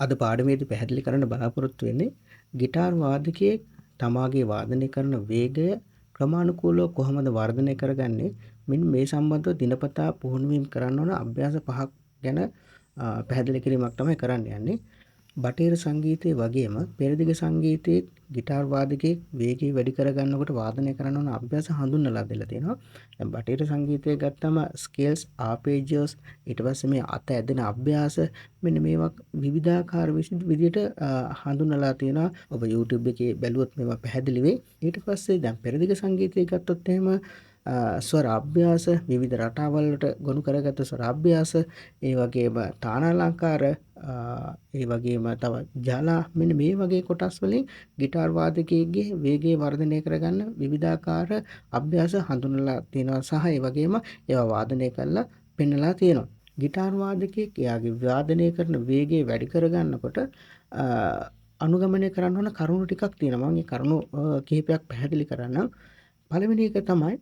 අද පාඩමේදී පැහැදිලි කරන්න බලාපොරොත්තු වෙන්නේ ගිටාර් වාදකයෙක් තමාගේ වාදනය කරන වේගය ක්‍රමානුකූලව කොහොමද වර්ධනය කරගන්නේ? මෙන්න මේ සම්බන්ධව දිනපතා පුහුණු වීම කරන්න ඕන අභ්‍යාස 5ක් ගැන පැහැදිලි කිරීමක් තමයි කරන්න යන්නේ. බටහිර සංගීතයේ වගේම පෙරදිග සංගීතයේ ගිටාර් වාදකයෙක් වේගය වැඩි කරගන්නකොට වාදනය කරන්න ඕන අභ්‍යාස හඳුන්වලා දෙලා තියෙනවා. දැන් බටහිර සංගීතය ගත්තම ස්කේල්ස්, ආපේජියෝස්, ඊට පස්සේ මේ අත ඇදෙන අභ්‍යාස මෙන්න මේවා විවිධාකාර විදිහට හඳුන්වලා තියෙනවා. ඔබ YouTube එකේ බැලුවොත් මේවා පැහැදිලි වෙයි. ඊට පස්සේ දැන් පෙරදිග සංගීතය ගත්තොත් එහෙම ස්වර අභ්‍යාස විවිධ රටාවල් වලට ගොනු කරගත්ත ස්වර අභ්‍යාස ඒ වගේම තානාලංකාර ඒ වගේම තව ජලා මෙන්න මේ වගේ කොටස් වලින් ගිටාර් වාදකයෙක්ගේ වේගය වර්ධනය කරගන්න විවිධාකාර අභ්‍යාස හඳුන්වලා තියෙනවා සහ ඒ වගේම ඒවා වාදනය කරලා පෙන්නලා තියෙනවා. ගිටාර් වාදකයෙක් එයාගේ වාදනය කරන වේගය වැඩි කරගන්නකොට අනුගමනය කරන්න ඕන කරුණු ටිකක් තියෙනවා. මම මේ කරුණු කිහිපයක් පැහැදිලි කරන්නම්. පළවෙනි එක තමයි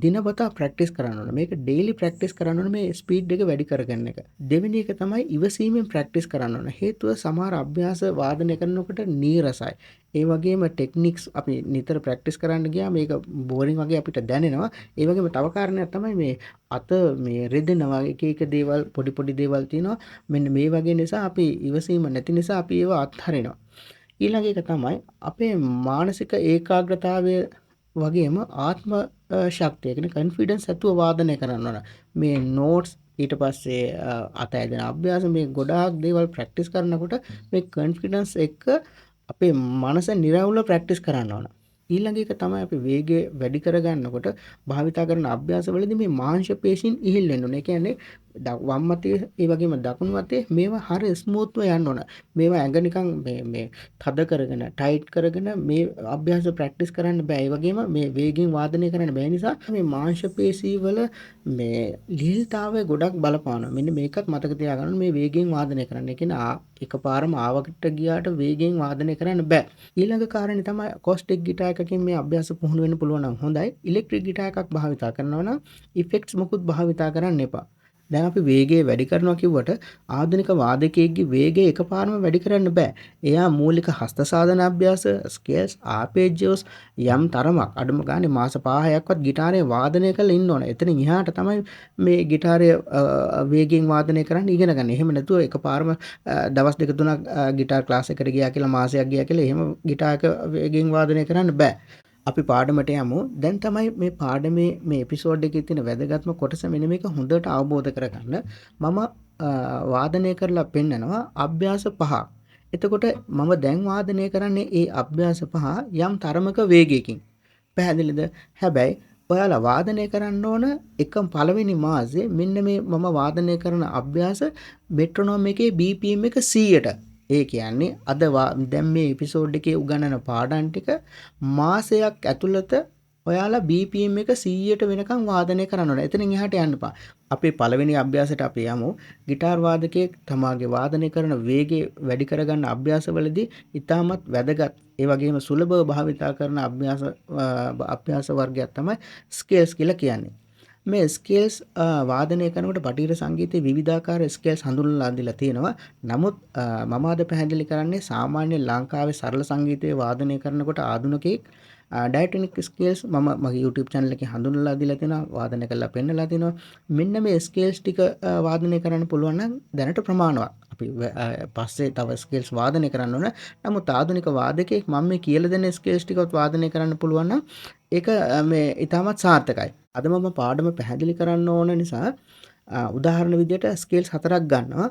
දිනපතා ප්‍රැක්ටිස් කරන්න ඕන. මේක ඩේලි ප්‍රැක්ටිස් කරන්න ඕන මේ ස්පීඩ් එක වැඩි කරගන්න එක. දෙවෙනි එක තමයි ඉවසීමෙන් ප්‍රැක්ටිස් කරන්න ඕන. හේතුව සමහර අභ්‍යාස වාදනය කරනකොට නීරසයි. ඒ වගේම ටෙක්නික්ස් අපි නිතර ප්‍රැක්ටිස් කරන්න ගියාම මේක බෝරින් වගේ අපිට දැනෙනවා. ඒ වගේම තව කාරණයක් තමයි මේ අත මේ රෙදෙනවා. එක එක දේවල් පොඩි පොඩි දේවල් තියෙනවා. මෙන්න මේ වගේ නිසා අපි ඉවසීම නැති නිසා අපි ඒවා අත්හරිනවා. ඊළඟ එක තමයි අපේ මානසික ඒකාග්‍රතාවය වගේම ආත්ම ශක්තිය කියන්නේ කොන්ෆිඩන්ස් ඇතුව වාදනය කරන්න ඕන. මේ නෝට්ස් ඊට පස්සේ අත ඇදෙන අභ්‍යාස මේ ගොඩාක් දේවල් ප්‍රැක්ටිස් කරනකොට මේ කොන්ෆිඩන්ස් එක්ක අපේ මනස නිරවුල ප්‍රැක්ටිස් කරන්න ඕන. ඊළඟ එක තමයි අපි වේගය වැඩි කරගන්නකොට භාවිතා කරන අභ්‍යාසවලදී මේ මාංශ පේශීන් ඉහිල් වෙන්න ඕන. ඒ කියන්නේ වම් අතේ ඒ වගේම දකුණු අතේ මේවා හරිය ස්මූත්ව යන්න ඕන. මේවා ඇඟ නිකන් මේ තද කරගෙන ටයිට් කරගෙන මේ අභ්‍යාස ප්‍රැක්ටිස් කරන්න බෑ. ඒ වගේම මේ වේගෙන් වාදනය කරන්න බෑ නිසා මේ මාංශ පේශී වල මේ ලිහිල්තාවය ගොඩක් බලපානවා. මෙන්න මේකත් මතක තියාගන්න මේ වේගෙන් වාදනය කරන්න. ඒ කියන්නේ එකපාරම ආවකට ගියාට වේගෙන් වාදනය කරන්න බෑ. ඊළඟ කාරණේ තමයි අකොස්ටික් ගිටාර් එකකින් මේ අභ්‍යාස පුහුණු වෙන්න පුළුවන් නම් හොඳයි. ඉලෙක්ට්‍රික් ගිටාර් එකක් භාවිතා කරනවා නම් ඉෆෙක්ට්ස් මොකුත් භාවිතා කරන්න එපා. දැන් අපි වේගය වැඩි කරනවා කිව්වට ආධුනික වාදකයෙක්ගේ වේගය එකපාරම වැඩි කරන්න බෑ. එයා මූලික හස්ත සාධන අභ්‍යාස, ස්කේල්ස්, ආපේජියෝස් යම් තරමක් අඩුම ගානේ මාස 5-6ක්වත් ගිටාරය වාදනය කරලා ඉන්න ඕන. එතනින් එහාට තමයි මේ ගිටාරය වේගයෙන් වාදනය කරන්න ඉගෙන ගන්න. එහෙම නැතුව එකපාරම දවස් දෙක තුනක් ගිටාර් ක්ලාස් එකට ගියා කියලා මාසයක් ගියා කියලා එහෙම ගිටාරක වේගයෙන් වාදනය කරන්න බෑ. අපි පාඩමට යමු. දැන් තමයි මේ පාඩමේ මේ එපිසෝඩ් එකේ තියෙන වැදගත්ම කොටස මෙන්න මේක හොඳට අවබෝධ කරගන්න. මම වාදනය කරලා පෙන්නනවා අභ්‍යාස 5ක්. එතකොට මම දැන් වාදනය කරන්නේ ඒ අභ්‍යාස 5 යම් තරමක වේගයකින්. පැහැදිලිද? හැබැයි ඔයාලා වාදනය කරන්න ඕන එකම පළවෙනි මාසේ මෙන්න මේ මම වාදනය කරන අභ්‍යාස මෙට්‍රොනෝම් එකේ BPM එක 100ට. ඒ කියන්නේ අද දැන් මේ එපිසෝඩ් එකේ උගන්වන පාඩම් ටික මාසයක් ඇතුළත ඔයාලා BPM එක 100ට වෙනකන් වාදනය කරන්න ඕන. එතනින් එහාට යන්න එපා. අපේ පළවෙනි අභ්‍යාසයට අපි යමු. ගිටාර් වාදකයෙක් තමාගේ වාදනය කරන වේගය වැඩි කරගන්න අභ්‍යාසවලදී ඉතාමත් වැදගත් ඒ වගේම සුලභව භාවිතා කරන අභ්‍යාස වර්ගයක් තමයි ස්කේල්ස් කියලා කියන්නේ. මේ ස්කේල්ස් වාදනය කරනකොට බටහිර සංගීතයේ විවිධාකාර ස්කේල්ස් හඳුන්වලා දීලා තියෙනවා. නමුත් මම අද පැහැදිලි කරන්නේ සාමාන්‍ය ලංකාවේ සරල සංගීතයේ වාදනය කරනකොට ආධුනිකයෙක් ඩයටොනික් ස්කේල්ස් මම මගේ YouTube channel එකේ හඳුන්වලා දීලා තියෙනවා. වාදනය කරලා පෙන්නලා තියෙනවා. මෙන්න මේ ස්කේල්ස් ටික වාදනය කරන්න පුළුවන් නම් දැනට ප්‍රමාණවත්. අපි පස්සේ තව ස්කේල්ස් වාදනය කරන්න ඕන. නමුත් ආධුනික වාදකයෙක් මම මේ කියලා දෙන ස්කේල්ස් ටිකවත් වාදනය කරන්න පුළුවන් නම් ඒක මේ ඉතාමත් සාර්ථකයි. අද මම පාඩම පැහැදිලි කරන්න ඕන නිසා උදාහරණ විදිහට ස්කේල්ස් 4ක් ගන්නවා.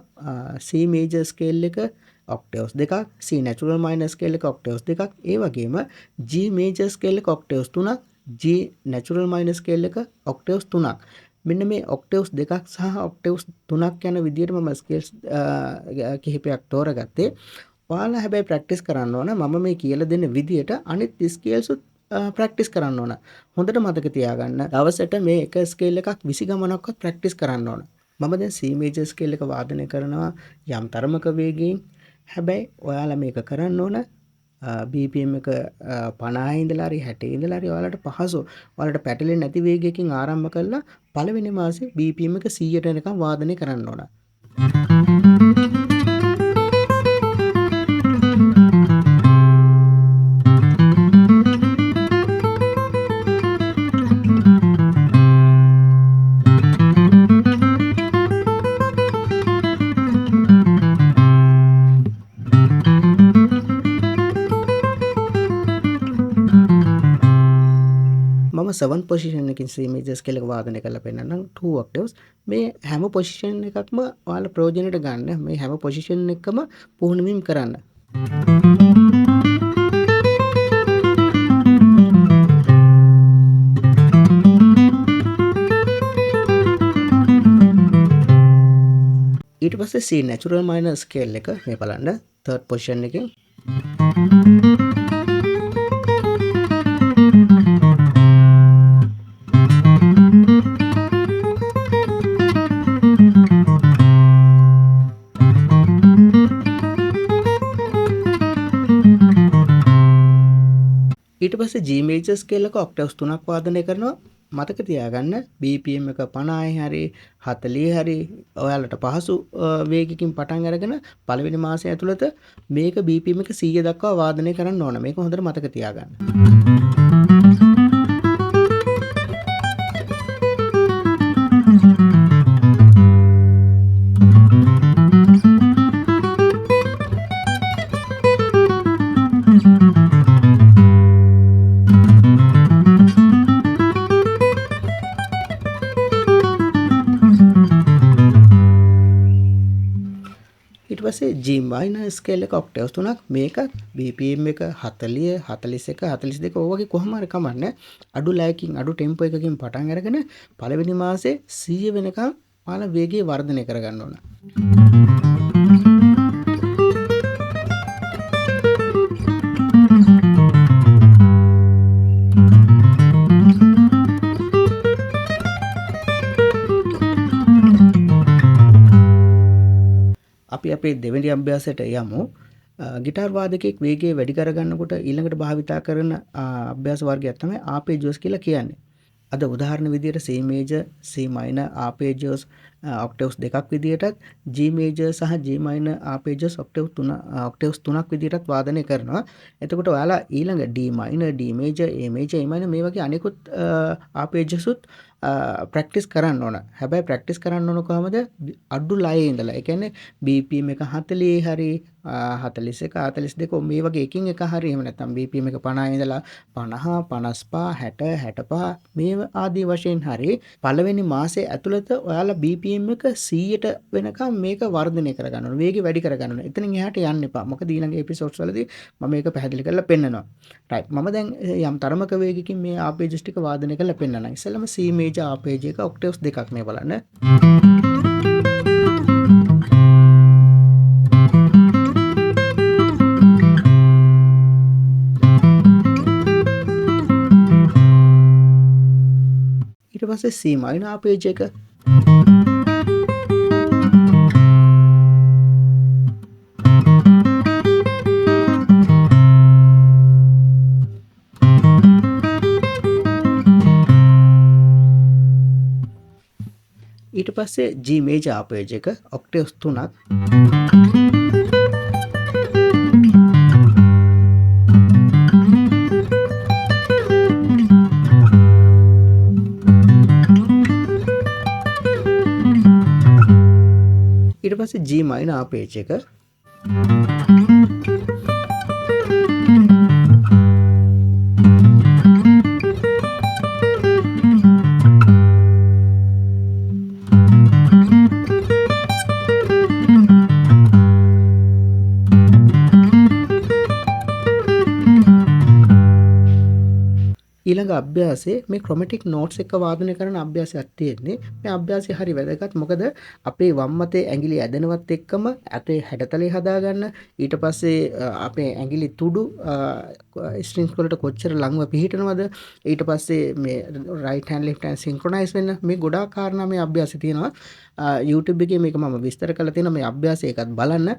C major scale එක ඔක්ටේව්ස් 2ක්, C natural minor scale එක ඔක්ටේව්ස් 2ක්, ඒ වගේම G major scale එක ඔක්ටේව්ස් 3ක්, G natural minor scale එක ඔක්ටේව්ස් 3ක්. මෙන්න මේ ඔක්ටේව්ස් 2ක් සහ ඔක්ටේව්ස් 3ක් යන විදිහට මම ස්කේල්ස් කිහිපයක් තෝරගත්තේ. ඔයාලා හැබැයි ප්‍රැක්ටිස් කරන්න ඕන මම මේ කියලා දෙන විදිහට අනිත් ස්කේල්ස් ප්‍රැක්ටිස් කරන්න ඕන. හොඳට මතක තියාගන්න දවසට මේ එක ස්කේල් එකක් 20 ගමනක්වත් ප්‍රැක්ටිස් කරන්න ඕන. මම දැන් C major scale එක වාදනය කරනවා යම් තරමක වේගයෙන්. හැබැයි ඔයාලා මේක කරන්න ඕන BPM එක 50 ඉඳලා හරි 60 ඉඳලා හරි ඔයාලට පහසු. ඔයාලට පැටලෙන්නේ නැති වේගයකින් ආරම්භ කරලා පළවෙනි මාසේ BPM එක 100ට එනකම් වාදනය කරන්න ඕන. මම 7 පොසිෂන් එකකින් C major scale එක වාදනය කරලා පෙන්නන්නම් 2 octaves. මේ හැම පොසිෂන් එකක්ම ඔයාලා ප්‍රයෝජනෙට ගන්න. මේ හැම පොසිෂන් එකකම පුහුණු වීම කරන්න. ඊට පස්සේ C natural minor scale එක මේ බලන්න third position එකෙන් ඊට පස්සේ G major scale එක octaves 3ක් වාදනය කරනවා. මතක තියාගන්න BPM එක 50 හරි 40 හරි ඔයාලට පහසු වේගකින් පටන් අරගෙන පළවෙනි මාසය ඇතුළත මේක BPM එක 100 දක්වා වාදනය කරන්න ඕන. මේක හොඳට මතක තියාගන්න. ඊට පස්සේ G minor scale එක octaves 3ක් මේකත් BPM එක 40 41 42 ඔය වගේ කොහොම හරි කමන්නේ අඩු ලෑකින් අඩු ටෙම්පෝ එකකින් පටන් අරගෙන පළවෙනි මාසේ 100 වෙනකම් ඔයාලා වේගය වර්ධනය කරගන්න ඕන. අපි අපේ දෙවෙනි අභ්‍යාසයට යමු. ගිටාර් වාදකයෙක් වේගය වැඩි කරගන්නකොට ඊළඟට භාවිතා කරන අභ්‍යාස වර්ගයක් තමයි ආපේජෝස් කියලා කියන්නේ. අද උදාහරණ විදියට C major, C minor arpeggios octaves දෙකක් විදියටත් G major සහ G minor arpeggios octaves 3ක් විදියටත් වාදනය කරනවා. එතකොට ඔයාලා ඊළඟ D minor, D major, A major, A minor මේ වගේ අනිකුත් arpeggios උත් ප්‍රැක්ටිස් කරන්න ඕන. හැබැයි ප්‍රැක්ටිස් කරන්න ඕන කොහමද? අඩු ලයේ ඉඳලා. ඒ කියන්නේ BPM එක 40 හරි 41 42 මේ වගේ එකින් එක හරි එහෙම නැත්නම් BPM එක 50 ඉඳලා 50 55 60 65 මේ ආදී වශයෙන් හරි පළවෙනි මාසේ ඇතුළත ඔයාලා BPM එක 100ට වෙනකම් මේක වර්ධනය කරගන්න ඕන. වේගය වැඩි කරගන්න ඕන. එතනින් එහාට යන්න එපා. මොකද ඊළඟ එපිසෝඩ්ස් වලදී මම මේක පැහැදිලි කරලා පෙන්නනවා. රයිට්. මම දැන් යම් තරමක වේගකින් මේ ආපේජස් ටික වාදනය කරලා පෙන්නනවා. ඉස්සෙල්ලාම C major arpeggio එක octaves දෙකක් මේ බලන්න. ඊට පස්සේ C minor arpeggio එක ඊට පස්සේ G major arpeggio එක octaves 3ක් ඊට පස්සේ G minor arpeggio එක ඊළඟ අභ්‍යාසයේ මේ ක්‍රොමැටික් නෝට්ස් එක වාදනය කරන අභ්‍යාසයක් තියෙන්නේ. මේ අභ්‍යාසය හරි වැදගත්. මොකද අපේ වම් අතේ ඇඟිලි ඇදෙනවත් එක්කම අතේ හැඩතලේ හදාගන්න. ඊට පස්සේ අපේ ඇඟිලි තුඩු ස්ට්‍රින්ග්ස් වලට කොච්චර ළඟව පිහිටනවද? ඊට පස්සේ මේ right hand left hand synchronize වෙන්න මේ ගොඩාක් කාරණා මේ අභ්‍යාසයේ තියෙනවා. YouTube එකේ මේක මම විස්තර කරලා තියෙනවා. මේ අභ්‍යාසය එකත් බලන්න.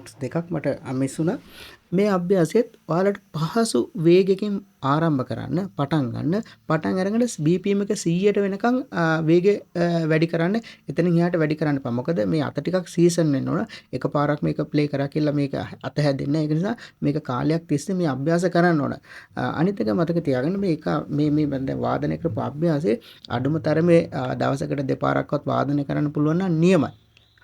නෝට්ස් දෙකක් මට මිස් වුණා. මේ අභ්‍යාසෙත් ඔයාලට පහසු වේගයකින් ආරම්භ කරන්න පටන් ගන්න. පටන් අරගෙන BPM එක 100ට වෙනකන් වේගය වැඩි කරන්න. එතනින් එහාට වැඩි කරන්න එපා. මොකද මේ අත ටිකක් සීසන් වෙන්න ඕන. එකපාරක් මේක ප්ලේ කරා කියලා මේක අත හැදෙන්නේ නැහැ. ඒක නිසා මේක කාලයක් තිස්සේ මේ අභ්‍යාස කරන්න ඕන. අනිත් එක මතක තියාගන්න මේක මේ දැන් වාදනය කරපු අභ්‍යාසයේ අඩුම තරමේ දවසකට දෙපාරක්වත් වාදනය කරන්න පුළුවන් නම් නියමයි.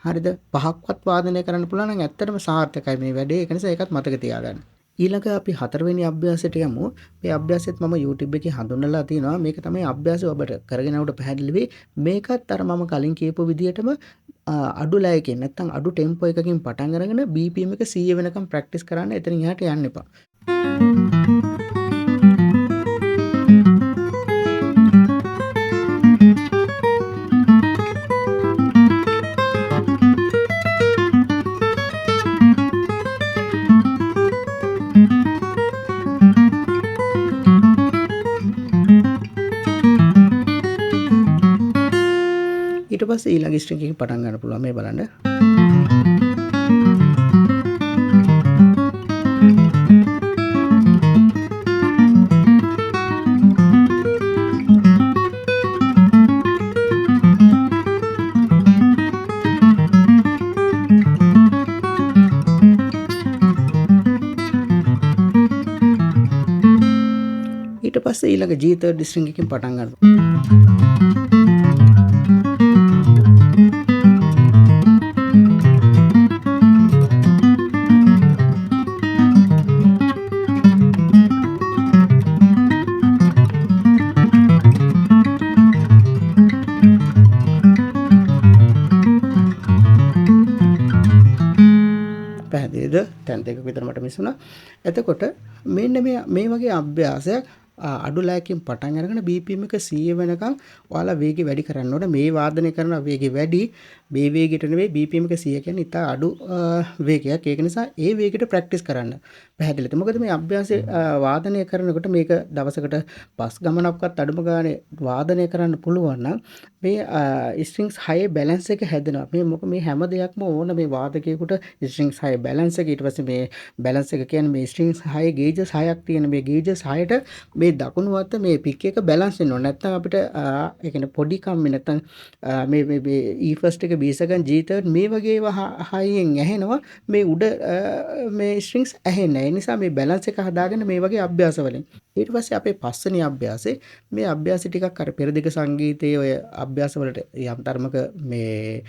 හරිද? පහක්වත් වාදනය කරන්න පුළුවන් නම් ඇත්තටම සාර්ථකයි මේ වැඩේ. ඒක නිසා ඒකත් මතක තියාගන්න. ඊළඟ අපි 4 වෙනි අභ්‍යාසයට යමු. මේ අභ්‍යාසෙත් මම YouTube එකේ හඳුන්වලා තියෙනවා. මේක තමයි අභ්‍යාසය ඔබට කරගෙන යනකොට පැහැදිලි වෙයි. මේකත් අර මම කලින් කියපු විදිහටම අඩු ලයකින් නැත්නම් අඩු ටෙම්පෝ එකකින් පටන් අරගෙන BPM එක 100 වෙනකම් ප්‍රැක්ටිස් කරන්න. එතනින් එහාට යන්න එපා. ඊට පස්සේ ඊළඟ ස්ට්‍රින්ග් එකකින් පටන් ගන්න පුළුවන් මේ බලන්න. ඊට පස්සේ ඊළඟ G3 ස්ට්‍රින්ග් එකකින් පටන් ගන්න. පැහැදිලිද? දැන් දෙකක් විතර මට මිස් වුණා. එතකොට මෙන්න මේ වගේ අභ්‍යාසයක් අඩු ලෑකින් පටන් අරගෙන BPM එක 100 වෙනකන් ඔයාලා වේගය වැඩි කරන්න ඕනේ. මේ වාදනය කරන වේගය වැඩි. මේ වේගයට නෙවෙයි BPM එක 100 කියන්නේ ඉතා අඩු වේගයක්. ඒක නිසා ඒ වේගයට ප්‍රැක්ටිස් කරන්න. පැහැදිලිද? මොකද මේ අභ්‍යාසය වාදනය කරනකොට මේක දවසකට 5 ගමනක්වත් අඩුම ගානේ වාදනය කරන්න පුළුවන් නම් මේ ස්ට්‍රින්ග්ස් 6 බැලන්ස් එක හැදෙනවා. මේ හැම දෙයක්ම ඕන මේ වාදකයෙකුට ස්ට්‍රින්ග්ස් 6 බැලන්ස් එක. ඊට පස්සේ මේ බැලන්ස් එක කියන්නේ මේ ස්ට්‍රින්ග්ස් 6 ගේජස් 6ක් තියෙන මේ ගේජස් 6ට මේ දකුණු අත මේ පික් එක බැලන්ස් වෙන්න ඕන. නැත්නම් අපිට ඒ කියන්නේ පොඩි කම්මි නැත්නම් මේ E first එක B second G third මේ වගේ හයියෙන් ඇහෙනවා. මේ උඩ මේ ස්ට්‍රින්ග්ස් ඇහෙන්නේ. ඒ නිසා මේ බැලන්ස් එක හදාගන්න මේ වගේ අභ්‍යාස වලින්. ඊට පස්සේ අපේ පස්වෙනි අභ්‍යාසයේ මේ අභ්‍යාසය ටිකක් අර පෙරදිග සංගීතයේ ඔය අභ්‍යාස වලට යම් තරමක මේ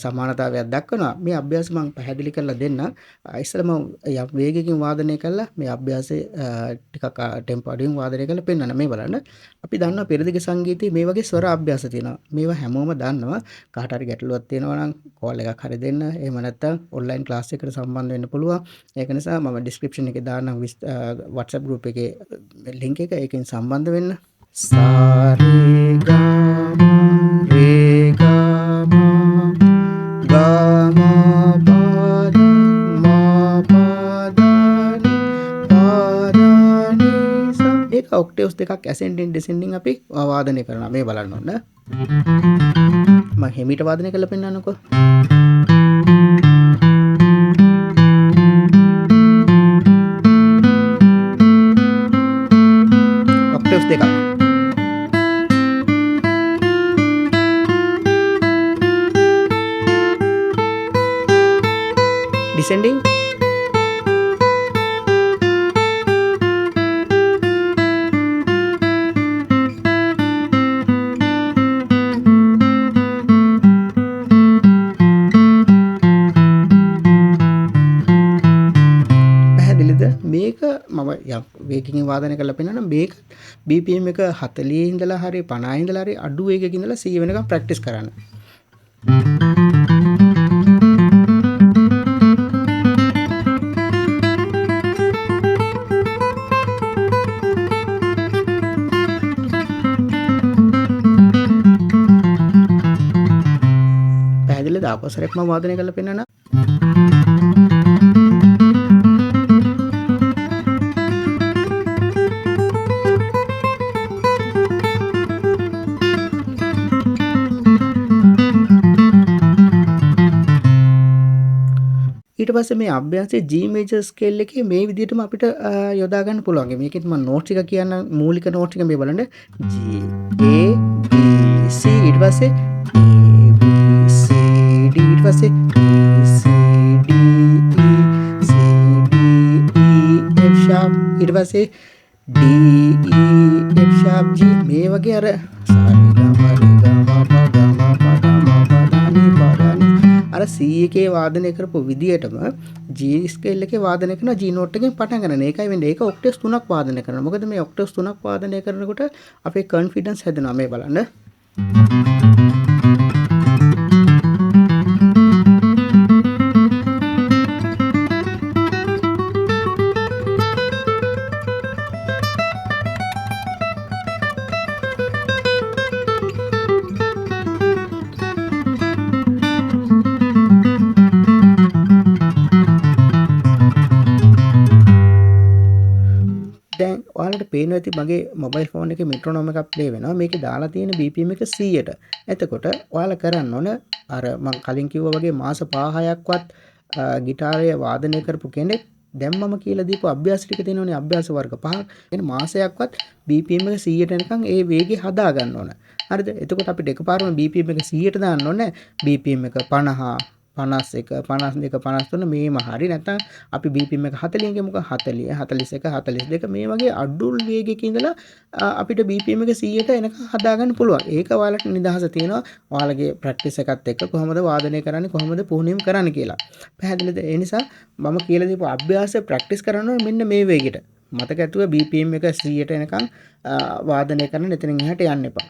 සමානතාවයක් දක්වනවා. මේ අභ්‍යාස මම පැහැදිලි කරලා දෙන්නම්. ඉස්සෙල්ලා මම යම් වේගකින් වාදනය කළා මේ අභ්‍යාසයේ ටිකක් ටෙම්පෝ අඩුවෙන් වාදනය කරලා පෙන්නන්න. මේ බලන්න. අපි දන්නවා පෙරදිග සංගීතයේ මේ වගේ ස්වර අභ්‍යාස තියෙනවා. මේවා හැමෝම දන්නවා. කාට හරි ගැටලුවක් තියෙනවා නම් කෝල් එකක් හරි දෙන්න. එහෙම නැත්නම් ඔන්ලයින් ක්ලාස් එකකට සම්බන්ධ වෙන්න පුළුවන්. ඒක නිසා මම ඩිස්ක්‍රිප්ෂන් එකේ දාන්නම් WhatsApp group එකේ link එක. ඒකෙන් සම්බන්ධ වෙන්න. Sa re ga ma ga ma pa da ni pa da ni sa. ඒක ඔක්ටේව්ස් දෙකක් ascending descending අපි වාදනය කරනවා. මේ බලන්න ඕන. මම හිමීට වාදනය කරලා පෙන්නන්නකෝ. ඔක්ටේව්ස් දෙකක්. descending මේක මම වේගකින් වාදනය කරලා පෙන්නනවා. මේක BPM එක 40 ඉඳලා හරි 50 ඉඳලා හරි අඩු වේගයකින් ඉඳලා 100 වෙනකම් ප්‍රැක්ටිස් කරන්න. පැහැදිලිද? ආපස්සරක් මම වාදනය කරලා පෙන්නනවා. ඊට ඊට පස්සේ මේ අභ්‍යාසයේ G major scale එකේ මේ විදිහටම අපිට යොදා ගන්න පුළුවන්. මේකෙත් මම නෝට්ස් එක කියන්න මූලික නෝට්ස් එක මේ බලන්න G A B C ඊට පස්සේ A B C D ඊට පස්සේ B C D E C D E F sharp ඊට පස්සේ D E F sharp G මේ වගේ අර අර C එකේ වාදනය කරපු විදියටම G ස්කේල් එකේ වාදනය කරන G නෝට් එකෙන් පටන් ගන්න. ඒකයි වෙන්නේ. ඒක ඔක්ටේව්ස් 3ක් වාදනය කරනවා. මොකද මේ ඔක්ටේව්ස් 3ක් වාදනය කරනකොට අපේ කොන්ෆිඩන්ස් හැදෙනවා. මේ බලන්න. දැන් ඔයාලට පේනවා ඇති මගේ මොබයිල් ෆෝන් එකේ මෙට්‍රොනෝම් එකක් ප්ලේ වෙනවා. මේකේ දාලා තියෙන BPM එක 100ට. එතකොට ඔයාලා කරන්න ඕන අර මම කලින් කිව්වා වගේ මාස 5-6ක්වත් ගිටාරය වාදනය කරපු කෙනෙක් දැන් මම කියලා දීපු අභ්‍යාස ටික තියෙනවනේ අභ්‍යාස වර්ග 5ක්. එන මාසයක්වත් BPM එක 100ට එනකන් ඒ වේගය හදා ගන්න ඕන. හරිද? එතකොට අපිට එකපාරම BPM එක 100ට දාන්න ඕනේ. BPM එක 50 51 52 53 මේම හරි නැත්නම් අපි BPM එක 40 ගෙමුක 40 41 42 මේ වගේ අඩුල් වේගයක ඉඳලා අපිට BPM එක 100ට එනකන් හදාගන්න පුළුවන්. ඒක ඔයාලට නිදහස තියෙනවා. ඔයාලගේ ප්‍රැක්ටිස් එකත් එක්ක කොහොමද වාදනය කරන්නේ කොහොමද පුහුණුවීම් කරන්නේ කියලා. පැහැදිලිද? ඒ නිසා මම කියලා දීපු අභ්‍යාසය ප්‍රැක්ටිස් කරන්න ඕනේ මෙන්න මේ වේගෙට. මතක ඇතුව BPM එක 100ට එනකන් වාදනය කරන්න එතනින් එහාට යන්න එපා.